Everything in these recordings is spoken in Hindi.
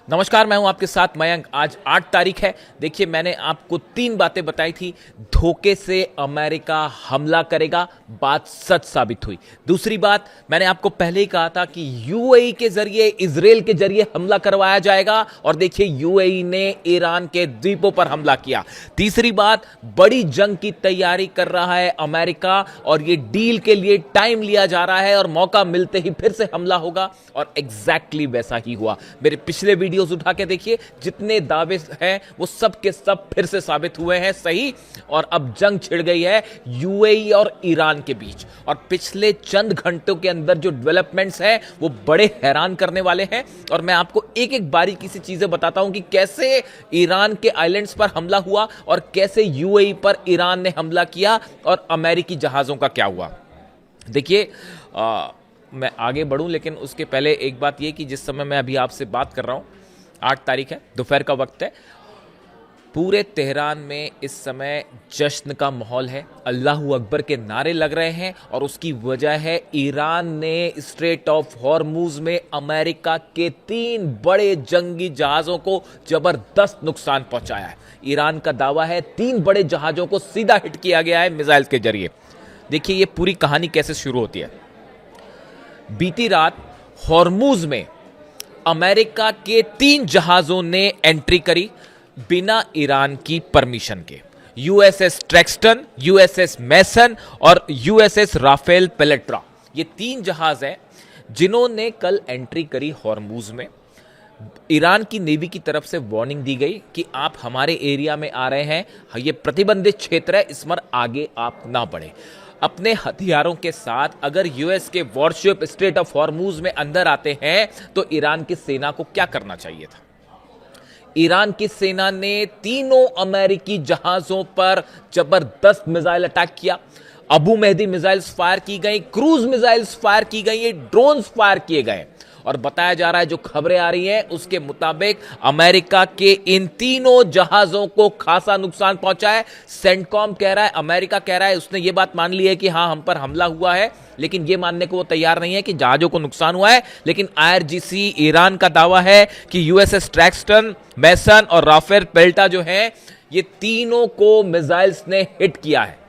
नमस्कार, मैं हूं आपके साथ मयंक। आज 8 तारीख है। देखिए, मैंने आपको 3 बातें बताई थी। धोखे से अमेरिका हमला करेगा, बात सच साबित हुई। दूसरी बात, मैंने आपको पहले ही कहा था कि यूएई के जरिए, इजराइल के जरिए हमला करवाया जाएगा और देखिए यूएई ने ईरान के द्वीपों पर हमला किया। तीसरी बात, बड़ी जंग की तैयारी कर रहा है अमेरिका और ये डील के लिए टाइम लिया जा रहा है और मौका मिलते ही फिर से हमला होगा और एग्जैक्टली वैसा ही हुआ। मेरे पिछले वीडियोस उठा के देखिए, जितने दावे हैं वो सब के सब फिर से साबित हुए हैं सही। और अब जंग छिड़ गई है यूएई और ईरान के बीच और पिछले चंद घंटों के अंदर जो डेवलपमेंट्स हैं वो बड़े हैरान करने वाले हैं। और मैं आपको एक एक बारीकी सी चीजें बताता हूं कि कैसे ईरान के आइलैंड्स पर हमला हुआ और कैसे यूएई पर ईरान ने हमला किया और अमेरिकी जहाजों का क्या हुआ। देखिए, मैं आगे बढ़ूं लेकिन उसके पहले एक बात यह कि जिस समय मैं अभी आपसे बात कर रहा हूं, 8 तारीख है, दोपहर का वक्त है। पूरे तेहरान में इस समय जश्न का माहौल है, अल्लाहू अकबर के नारे लग रहे हैं और उसकी वजह है ईरान ने स्ट्रेट ऑफ हॉर्मुज में अमेरिका के 3 बड़े जंगी जहाज़ों को जबरदस्त नुकसान पहुंचाया है। ईरान का दावा है 3 बड़े जहाज़ों को सीधा हिट किया गया है मिसाइल के जरिए। देखिए ये पूरी कहानी कैसे शुरू होती है। बीती रात हॉर्मुज में अमेरिका के 3 जहाज़ों ने एंट्री करी बिना ईरान की परमिशन के। यूएसएस ट्रैक्स्टन, यूएसएस मैसन और यूएसएस राफेल पेलेट्रा, ये 3 जहाज हैं जिन्होंने कल एंट्री करी हॉर्मुज में। ईरान की नेवी की तरफ से वार्निंग दी गई कि आप हमारे एरिया में आ रहे हैं, ये प्रतिबंधित क्षेत्र है, इस पर आगे आप ना बढ़े। अपने हथियारों के साथ अगर यूएस के वॉरशिप स्ट्रेट ऑफ हॉर्मुज में अंदर आते हैं तो ईरान की सेना को क्या करना चाहिए था। ईरान की सेना ने तीनों अमेरिकी जहाजों पर जबरदस्त मिसाइल अटैक किया। अबू मेहदी मिसाइल्स फायर की गई, क्रूज मिसाइल्स फायर की गई, ड्रोन्स फायर किए गए और बताया जा रहा है, जो खबरें आ रही हैं उसके मुताबिक अमेरिका के इन तीनों जहाजों को खासा नुकसान पहुंचा है। सेंटकॉम कह रहा है, अमेरिका कह रहा है, उसने ये बात मान ली है कि हां हम पर हमला हुआ है, लेकिन यह मानने को वो तैयार नहीं है कि जहाजों को नुकसान हुआ है। लेकिन आईआरजीसी ईरान का दावा है कि यूएसएस ट्रैक्स्टन, मैसन और राफेल पेल्टा जो है ये तीनों को मिसाइल्स ने हिट किया है।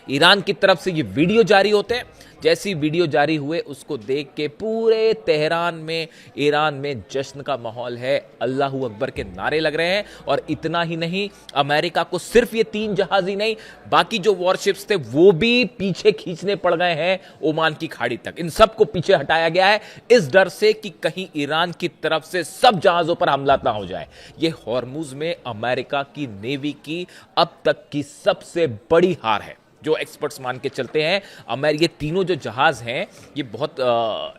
ईरान की तरफ से ये वीडियो जारी होते हैं। जैसी वीडियो जारी हुए उसको देख के पूरे तेहरान में, ईरान में जश्न का माहौल है, अल्लाहू अकबर के नारे लग रहे हैं। और इतना ही नहीं, अमेरिका को सिर्फ ये 3 जहाज ही नहीं, बाकी जो वॉरशिप्स थे वो भी पीछे खींचने पड़ गए हैं ओमान की खाड़ी तक। इन सबको पीछे हटाया गया है इस डर से कि कहीं ईरान की तरफ से सब जहाजों पर हमला ना हो जाए। ये हॉर्मुज में अमेरिका की नेवी की अब तक की सबसे बड़ी हार है, जो एक्सपर्ट्स मान के चलते हैं। ये तीनों जो जहाज हैं ये बहुत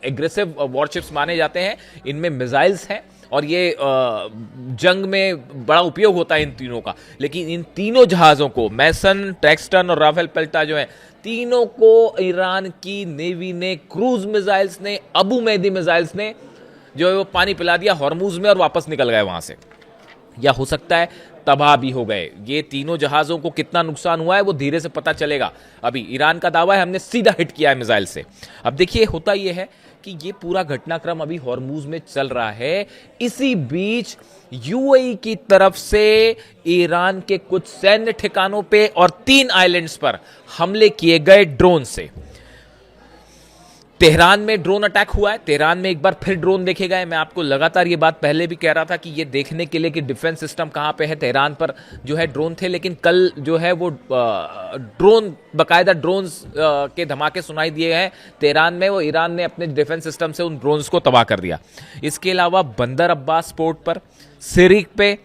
एग्रेसिव वॉरशिप्स माने जाते हैं, इनमें मिसाइल्स हैं और ये जंग में बड़ा उपयोग होता है इन तीनों का। लेकिन इन तीनों जहाज़ों को, मैसन, ट्रैक्स्टन और राफेल पेल्टा जो है, तीनों को ईरान की नेवी ने, क्रूज मिसाइल्स ने, अबू मेहदी मिसाइल्स ने जो है वो पानी पिला दिया हॉर्मुज में और वापस निकल गए वहां से। या हो सकता है तबाह भी हो गए। ये तीनों जहाज़ों को कितना नुकसान हुआ है वो धीरे से पता चलेगा। अभी ईरान का दावा है हमने सीधा हिट किया है मिसाइल से। अब देखिए होता यह है कि ये पूरा घटनाक्रम अभी हॉर्मुज में चल रहा है। इसी बीच यूएई की तरफ से ईरान के कुछ सैन्य ठिकानों पे और 3 आइलैंड्स पर हमले किए गए ड्रोन से। तेहरान में ड्रोन अटैक हुआ है, तेहरान में एक बार फिर ड्रोन देखे गए। मैं आपको लगातार ये बात पहले भी कह रहा था कि ये देखने के लिए कि डिफेंस सिस्टम कहां पे है, तेहरान पर जो है ड्रोन थे। लेकिन कल जो है वो ड्रोन, बाकायदा ड्रोन्स के धमाके सुनाई दिए हैं तेहरान में। वो ईरान ने अपने डिफेंस सिस्टम से उन ड्रोन्स को तबाह कर दिया। इसके अलावा बंदर अब्बास पोर्ट पर, सिरिक पे,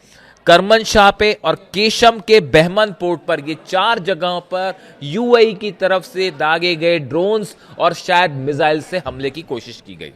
करमनशाह पे और केशम के बहमन पोर्ट पर, ये 4 जगहों पर यूएई की तरफ से दागे गए ड्रोन्स और शायद मिसाइल से हमले की कोशिश की गई।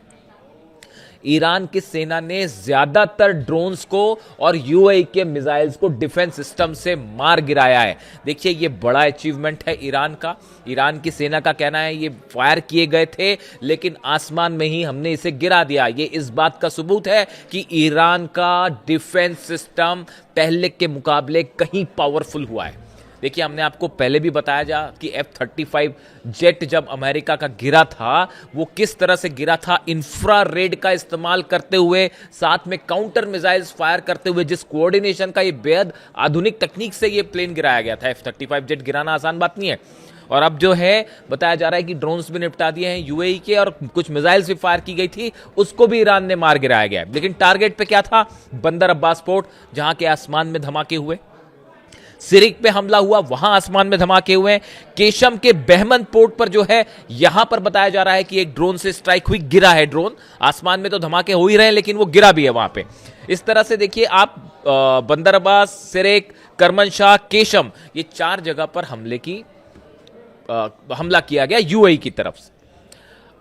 ईरान की सेना ने ज्यादातर ड्रोन्स को और यूएई के मिसाइल्स को डिफेंस सिस्टम से मार गिराया है। देखिए ये बड़ा अचीवमेंट है ईरान का। ईरान की सेना का कहना है ये फायर किए गए थे लेकिन आसमान में ही हमने इसे गिरा दिया। ये इस बात का सबूत है कि ईरान का डिफेंस सिस्टम पहले के मुकाबले कहीं पावरफुल हुआ है। देखिए, हमने आपको पहले भी बताया जा कि F-35 जेट जब अमेरिका का गिरा था, वो किस तरह से गिरा था, इंफ्रारेड का इस्तेमाल करते हुए, साथ में काउंटर मिसाइल्स फायर करते हुए, जिस कोऑर्डिनेशन का ये बेहद आधुनिक तकनीक से ये प्लेन गिराया गया था। F-35 जेट गिराना आसान बात नहीं है। और अब जो है बताया जा रहा है कि ड्रोन्स भी निपटा दिए हैं यूएई के, और कुछ मिसाइल्स भी फायर की गई थी, उसको भी ईरान ने मार गिराया गया है। लेकिन टारगेट पे क्या था? बंदर अब्बास पोर्ट, जहां के आसमान में धमाके हुए। सिरिक पे हमला हुआ, वहां आसमान में धमाके हुए। केशम के बहमन पोर्ट पर जो है, यहां पर बताया जा रहा है कि एक ड्रोन से स्ट्राइक हुई, गिरा है ड्रोन। आसमान में तो धमाके हो ही रहे हैं, लेकिन वो गिरा भी है वहां पे। इस तरह से देखिए आप, बंदर अब्बास, सिरिक, करमनशाह, केशम, ये 4 जगह पर हमला किया गया यूएई की तरफ से।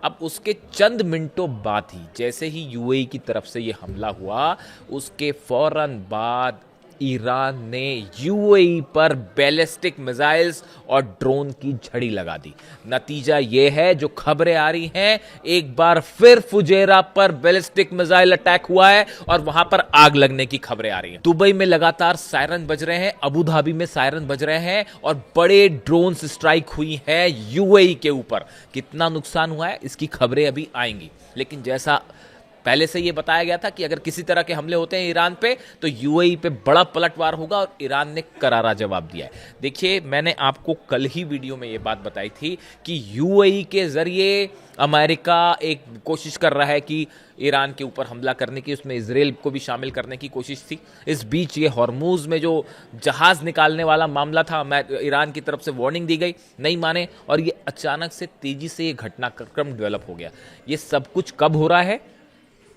अब उसके चंद मिनटों बाद ही, जैसे ही यूएई की तरफ से यह हमला हुआ, उसके फौरन बाद ईरान ने यूएई पर बैलिस्टिक मिसाइल्स और ड्रोन की झड़ी लगा दी। नतीजा यह है, जो खबरें आ रही हैं, एक बार फिर फुजेरा पर बैलिस्टिक मिसाइल अटैक हुआ है और वहां पर आग लगने की खबरें आ रही हैं। दुबई में लगातार सायरन बज रहे हैं, अबू धाबी में सायरन बज रहे हैं, और बड़े ड्रोन स्ट्राइक हुई है यूएई के ऊपर। कितना नुकसान हुआ है, इसकी खबरें अभी आएंगी। लेकिन जैसा पहले से यह बताया गया था कि अगर किसी तरह के हमले होते हैं ईरान पे, तो यूएई पे बड़ा पलटवार होगा, और ईरान ने करारा जवाब दिया है। देखिए, मैंने आपको कल ही वीडियो में यह बात बताई थी कि यूएई के जरिए अमेरिका एक कोशिश कर रहा है कि ईरान के ऊपर हमला करने की, उसमें इजराइल को भी शामिल करने की कोशिश थी। इस बीच ये हॉर्मूज में जो जहाज निकालने वाला मामला था, ईरान की तरफ से वार्निंग दी गई, नहीं माने, और ये अचानक से तेजी से ये घटनाक्रम डेवलप हो गया। ये सब कुछ कब हो रहा है?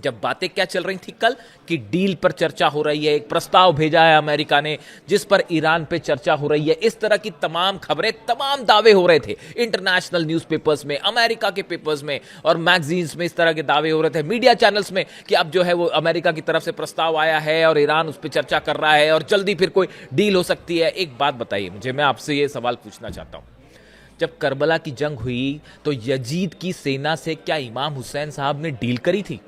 जब बातें क्या चल रही थी कल, कि डील पर चर्चा हो रही है, एक प्रस्ताव भेजा है अमेरिका ने जिस पर ईरान पे चर्चा हो रही है। इस तरह की तमाम खबरें, तमाम दावे हो रहे थे इंटरनेशनल न्यूज़पेपर्स में, अमेरिका के पेपर्स में और मैगजीन्स में। इस तरह के दावे हो रहे थे मीडिया चैनल्स में कि अब जो है वो अमेरिका की तरफ से प्रस्ताव आया है और ईरान उस पर चर्चा कर रहा है और जल्दी फिर कोई डील हो सकती है। एक बात बताइए मुझे, मैं आपसे ये सवाल पूछना चाहता हूं, जब करबला की जंग हुई तो यजीद की सेना से क्या इमाम हुसैन साहब ने डील करी थी?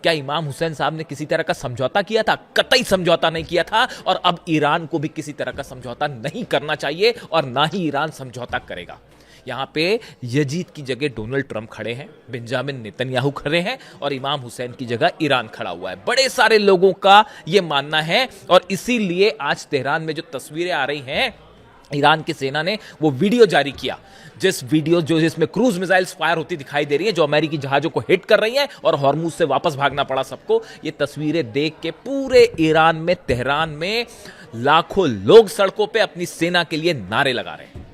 क्या इमाम हुसैन साहब ने किसी तरह का समझौता किया था? कतई समझौता नहीं किया था, और अब ईरान को भी किसी तरह का समझौता नहीं करना चाहिए, और ना ही ईरान समझौता करेगा। यहां पे यजीद की जगह डोनाल्ड ट्रंप खड़े हैं, बेंजामिन नेतन्याहू खड़े हैं, और इमाम हुसैन की जगह ईरान खड़ा हुआ है। बड़े सारे लोगों का यह मानना है, और इसीलिए आज तेहरान में जो तस्वीरें आ रही हैं, ईरान की सेना ने वो वीडियो जारी किया, जिसमें क्रूज मिसाइल्स फायर होती दिखाई दे रही है, जो अमेरिकी जहाजों को हिट कर रही हैं, और हॉर्मुज से वापस भागना पड़ा सबको। ये तस्वीरें देख के पूरे ईरान में, तेहरान में लाखों लोग सड़कों पे अपनी सेना के लिए नारे लगा रहे हैं।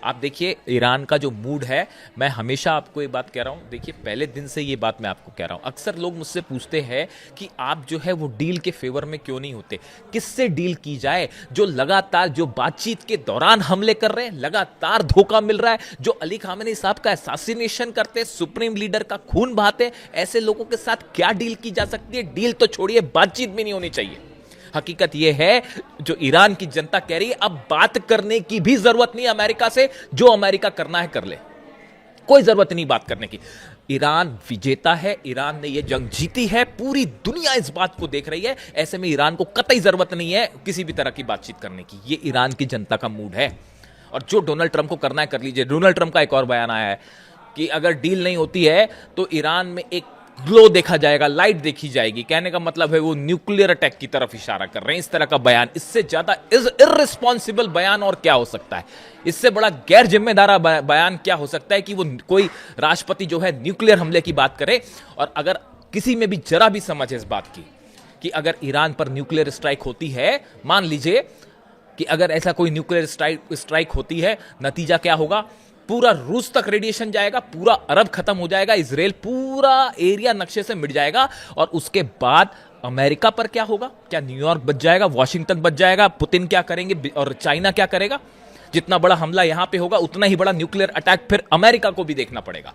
आप देखिए ईरान का जो मूड है, मैं हमेशा आपको ये बात कह रहा हूं, देखिए पहले दिन से ये बात मैं आपको कह रहा हूं। अक्सर लोग मुझसे पूछते हैं कि आप जो है वो डील के फेवर में क्यों नहीं होते, किससे डील की जाए? जो लगातार, जो बातचीत के दौरान हमले कर रहे हैं, लगातार धोखा मिल रहा है, जो अली खामेनी साहब का असैसिनेशन करते, सुप्रीम लीडर का खून बहाते, ऐसे लोगों के साथ क्या डील की जा सकती है? डील तो छोड़िए, बातचीत भी नहीं होनी चाहिए। हकीकत यह है, जो ईरान की जनता कह रही है, अब बात करने की भी जरूरत नहीं अमेरिका से, जो अमेरिका करना है कर ले, कोई जरूरत नहीं बात करने की। ईरान विजेता है, ईरान ने यह जंग जीती है, पूरी दुनिया इस बात को देख रही है। ऐसे में ईरान को कतई जरूरत नहीं है किसी भी तरह की बातचीत करने की। यह ईरान की जनता का मूड है, और जो डोनाल्ड ट्रंप को करना है कर लीजिए। डोनाल्ड ट्रंप का एक और बयान आया है कि अगर डील नहीं होती है तो ईरान में एक ग्लो देखा जाएगा, लाइट देखी जाएगी। कहने का मतलब है वो न्यूक्लियर अटैक की तरफ इशारा कर रहे हैं। इस तरह का बयान, इससे ज्यादा इर्रिस्पॉन्सिबल बयान और क्या हो सकता है? इससे बड़ा गैर जिम्मेदार बयान क्या हो सकता है कि वो कोई राष्ट्रपति जो है न्यूक्लियर हमले की बात करे? और अगर किसी में भी जरा भी समझ है इस बात की कि अगर ईरान पर न्यूक्लियर स्ट्राइक होती है, मान लीजिए कि अगर ऐसा कोई न्यूक्लियर स्ट्राइक होती है, नतीजा क्या होगा? पूरा रूस तक रेडिएशन जाएगा, पूरा अरब खत्म हो जाएगा, इजराइल पूरा एरिया नक्शे से मिट जाएगा। और उसके बाद अमेरिका पर क्या होगा? क्या न्यूयॉर्क बच जाएगा, वॉशिंगटन बच जाएगा? पुतिन क्या करेंगे और चाइना क्या करेगा? जितना बड़ा हमला यहां पे होगा, उतना ही बड़ा न्यूक्लियर अटैक फिर अमेरिका को भी देखना पड़ेगा।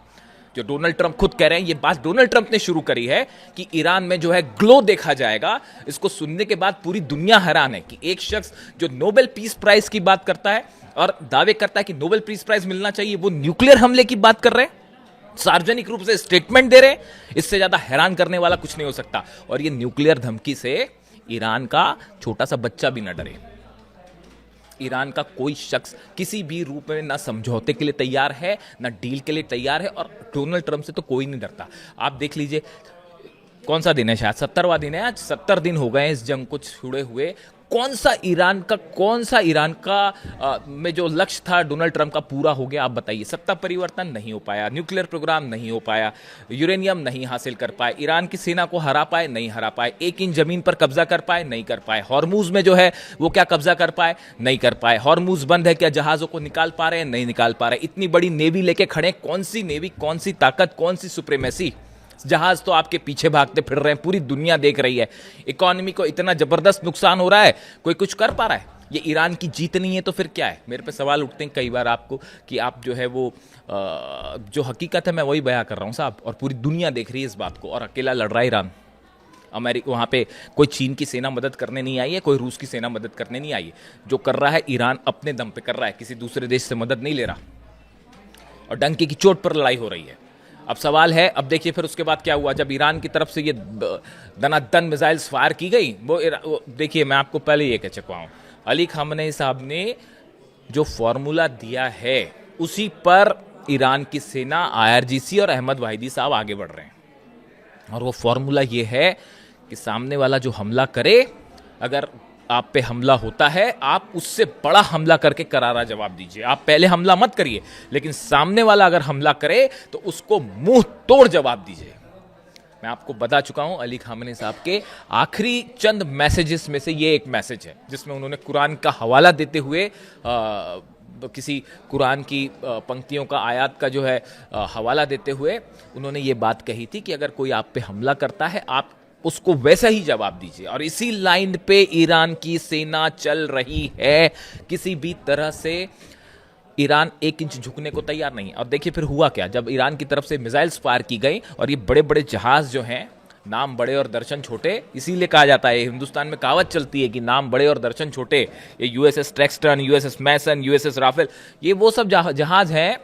जो डोनाल्ड ट्रंप खुद कह रहे हैं, ये बात डोनाल्ड ट्रंप ने शुरू करी है कि ईरान में जो है ग्लो देखा जाएगा। इसको सुनने के बाद पूरी दुनिया हैरान है कि एक शख्स जो नोबेल पीस प्राइज की बात करता है और दावे करता है कि नोबेल पीस प्राइज मिलना चाहिए, वो न्यूक्लियर हमले की बात कर रहे हैं, सार्वजनिक रूप से स्टेटमेंट दे रहे हैं। इससे ज्यादा हैरान करने वाला कुछ नहीं हो सकता। और ये न्यूक्लियर धमकी से ईरान का छोटा सा बच्चा भी न डरे। ईरान का कोई शख्स किसी भी रूप में ना समझौते के लिए तैयार है, ना डील के लिए तैयार है, और डोनाल्ड ट्रंप से तो कोई नहीं डरता। आप देख लीजिए, कौन सा दिन है, शायद 70वां दिन है आज, 70 दिन हो गए इस जंग को छुड़े हुए। कौन सा ईरान का में जो लक्ष्य था डोनाल्ड ट्रंप का पूरा हो गया? आप बताइए। सत्ता परिवर्तन नहीं हो पाया, न्यूक्लियर प्रोग्राम नहीं हो पाया, यूरेनियम नहीं हासिल कर पाए, ईरान की सेना को हरा पाए, नहीं हरा पाए, 1 इंच जमीन पर कब्जा कर पाए, नहीं कर पाए, हॉर्मूज में जो है वो क्या कब्जा कर पाए, नहीं कर पाए, हॉर्मूज बंद है, क्या जहाजों को निकाल पा रहे हैं, नहीं निकाल पा रहे। इतनी बड़ी नेवी लेके खड़े, कौन सी नेवी, कौन सी ताकत, कौन सी सुप्रीमेसी? जहाज तो आपके पीछे भागते फिर रहे हैं, पूरी दुनिया देख रही है। इकोनॉमी को इतना जबरदस्त नुकसान हो रहा है, कोई कुछ कर पा रहा है? ये ईरान की जीत नहीं है तो फिर क्या है? मेरे पे सवाल उठते हैं कई बार आपको कि आप जो है वो जो हकीकत है मैं वही बयां कर रहा हूं साहब, और पूरी दुनिया देख रही है इस बात को, और अकेला लड़ रहा है ईरान। अमेरिका वहाँ पे कोई चीन की सेना मदद करने नहीं आई है, कोई रूस की सेना मदद करने नहीं आई है। जो कर रहा है ईरान अपने दम पे कर रहा है, किसी दूसरे देश से मदद नहीं ले रहा, और डंके की चोट पर लड़ाई हो रही है। अब सवाल है, अब देखिए फिर उसके बाद क्या हुआ, जब ईरान की तरफ से ये दनादन मिसाइल्स फायर की गई, वो देखिए मैं आपको पहले ये कह चुका हूँ, अली खामनेई साहब ने जो फॉर्मूला दिया है उसी पर ईरान की सेना, IRGC और अहमद वाहिदी साहब आगे बढ़ रहे हैं। और वो फॉर्मूला ये है कि सामने वाला जो हमला करे, अगर आप पे हमला होता है, आप उससे बड़ा हमला करके करारा जवाब दीजिए। आप पहले हमला मत करिए, लेकिन सामने वाला अगर हमला करे तो उसको मुंह तोड़ जवाब दीजिए। मैं आपको बता चुका हूं, अली खामनेई साहब के आखिरी चंद मैसेजेस में से ये एक मैसेज है जिसमें उन्होंने कुरान का हवाला देते हुए किसी कुरान की पंक्तियों का, आयत का जो है हवाला देते हुए उन्होंने ये बात कही थी कि अगर कोई आप पे हमला करता है, आप उसको वैसा ही जवाब दीजिए। और इसी लाइन पे ईरान की सेना चल रही है। किसी भी तरह से ईरान 1 इंच झुकने को तैयार नहीं। और देखिए फिर हुआ क्या, जब ईरान की तरफ से मिसाइल्स फायर की गई, और ये बड़े बड़े जहाज जो हैं, नाम बड़े और दर्शन छोटे, इसीलिए कहा जाता है, हिंदुस्तान में कहावत चलती है कि नाम बड़े और दर्शन छोटे। ये USS ट्रेक्सटन, USS मैसन, USS राफेल, ये वो सब जहाज हैं,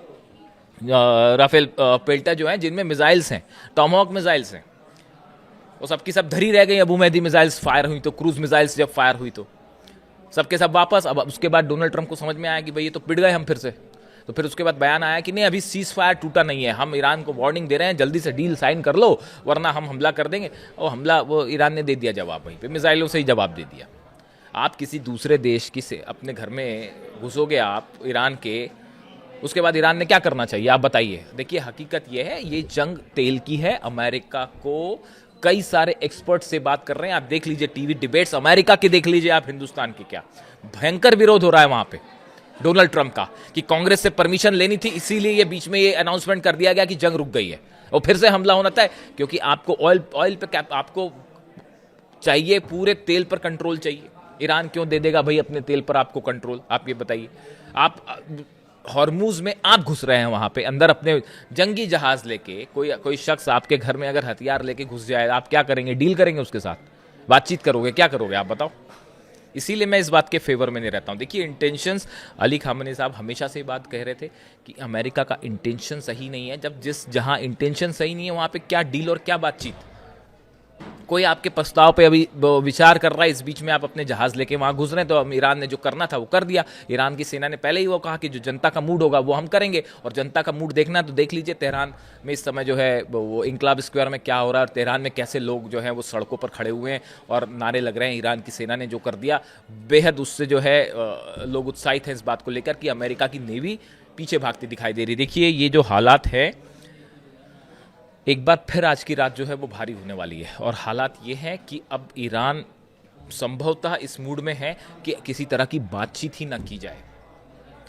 राफेल पेल्टा जो हैं, जिनमें मिसाइल्स हैं, टॉमहॉक मिसाइल्स हैं। वो सबकी सब धरी रह गई। अबू मेहदी मिसाइल्स फायर हुई तो, क्रूज मिसाइल्स जब फायर हुई तो सबके सब वापस। अब उसके बाद डोनाल्ड ट्रंप को समझ में आया कि भाई ये तो पिट गए हम फिर से। तो फिर उसके बाद बयान आया कि नहीं, अभी सीज फायर टूटा नहीं है, हम ईरान को वार्निंग दे रहे हैं, जल्दी से डील साइन कर लो वरना हम हमला कर देंगे। और हमला वो ईरान ने दे दिया जवाब, वहीं पे मिसाइलों से ही जवाब दे दिया। आप किसी दूसरे देश की से अपने घर में घुसोगे आप, ईरान के, उसके बाद ईरान ने क्या करना चाहिए आप बताइए। देखिए हकीकत यह है, ये जंग तेल की है। अमेरिका को कई सारे एक्सपर्ट से बात कर रहे हैं, आप देख लीजिए टीवी डिबेट्स अमेरिका के, देख लीजिए आप हिंदुस्तान के, क्या भयंकर विरोध हो रहा है वहां पे डोनाल्ड ट्रंप का, कि कांग्रेस से परमिशन लेनी थी, इसीलिए ये बीच में ये अनाउंसमेंट कर दिया गया कि जंग रुक गई है और फिर से हमला होना था। क्योंकि आपको ऑयल पे आपको चाहिए, पूरे तेल पर कंट्रोल चाहिए। ईरान क्यों दे देगा भाई अपने तेल पर आपको कंट्रोल? आप ये बताइए। आप हॉर्मूज में आप घुस रहे हैं वहां पे अंदर अपने जंगी जहाज लेके, कोई शख्स आपके घर में अगर हथियार लेके घुस जाए, आप क्या करेंगे? डील करेंगे उसके साथ, बातचीत करोगे, क्या करोगे आप बताओ? इसीलिए मैं इस बात के फेवर में नहीं रहता हूं। देखिए इंटेंशंस, अली खामनेई साहब हमेशा से बात कह रहे थे कि अमेरिका का इंटेंशन सही नहीं है। जब जहां इंटेंशन सही नहीं है वहां पे क्या डील और क्या बातचीत? कोई आपके प्रस्ताव पे अभी विचार कर रहा है, इस बीच में आप अपने जहाज लेके वहां घुस रहे हैं। तो ईरान ने जो करना था वो कर दिया। ईरान की सेना ने पहले ही वो कहा कि जो जनता का मूड होगा वो हम करेंगे, और जनता का मूड देखना तो देख लीजिए तेहरान में इस समय जो है वो इंकलाब स्क्वायर में क्या हो रहा है, और तेहरान में कैसे लोग जो है वो सड़कों पर खड़े हुए हैं और नारे लग रहे हैं। ईरान की सेना ने जो कर दिया, बेहद उससे जो है लोग उत्साहित हैं इस बात को लेकर कि अमेरिका की नेवी पीछे भागती दिखाई दे रही। देखिए ये जो हालात है, एक बार फिर आज की रात जो है वो भारी होने वाली है। और हालात ये हैं कि अब ईरान संभवतः इस मूड में है कि किसी तरह की बातचीत ही ना की जाए,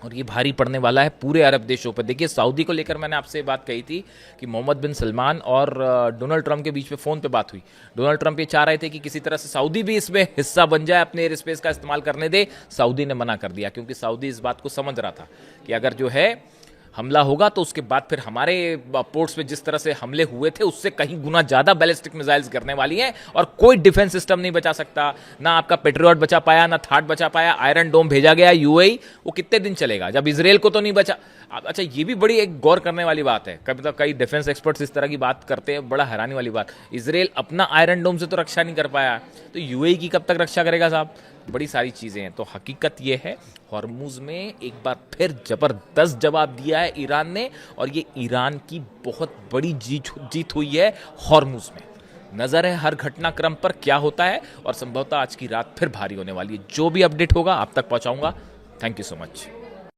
और ये भारी पड़ने वाला है पूरे अरब देशों पर। देखिए सऊदी को लेकर मैंने आपसे बात कही थी कि मोहम्मद बिन सलमान और डोनाल्ड ट्रंप के बीच में फ़ोन पे बात हुई। डोनाल्ड ट्रंप ये चाह रहे थे कि किसी तरह से सऊदी भी इसमें हिस्सा बन जाए, अपने एयर स्पेस का इस्तेमाल करने दे। सऊदी ने मना कर दिया, क्योंकि सऊदी इस बात को समझ रहा था कि अगर जो है हमला होगा तो उसके बाद फिर हमारे पोर्ट्स पे जिस तरह से हमले हुए थे उससे कहीं गुना ज़्यादा बैलिस्टिक मिसाइल्स करने वाली हैं, और कोई डिफेंस सिस्टम नहीं बचा सकता। ना आपका पेट्रियट बचा पाया, ना थाट बचा पाया। आयरन डोम भेजा गया UAE, वो कितने दिन चलेगा? जब इसराइल को तो नहीं बचा, अच्छा, ये भी बड़ी एक गौर करने वाली बात है, कभी तो कई डिफेंस एक्सपर्ट्स इस तरह की बात करते हैं, बड़ा हैरानी वाली बात, इसराइल अपना आयरन डोम से तो रक्षा नहीं कर पाया, तो यूएई की कब तक रक्षा करेगा साहब? बड़ी सारी चीज़ें हैं। तो हकीकत ये है, हॉर्मुज़ में एक बार फिर ज़बरदस्त जवाब दिया है ईरान ने, और ये ईरान की बहुत बड़ी जीत हुई है हॉर्मुज़ में। नज़र है हर घटनाक्रम पर क्या होता है, और संभवतः आज की रात फिर भारी होने वाली है। जो भी अपडेट होगा आप तक पहुंचाऊंगा। Thank you so much.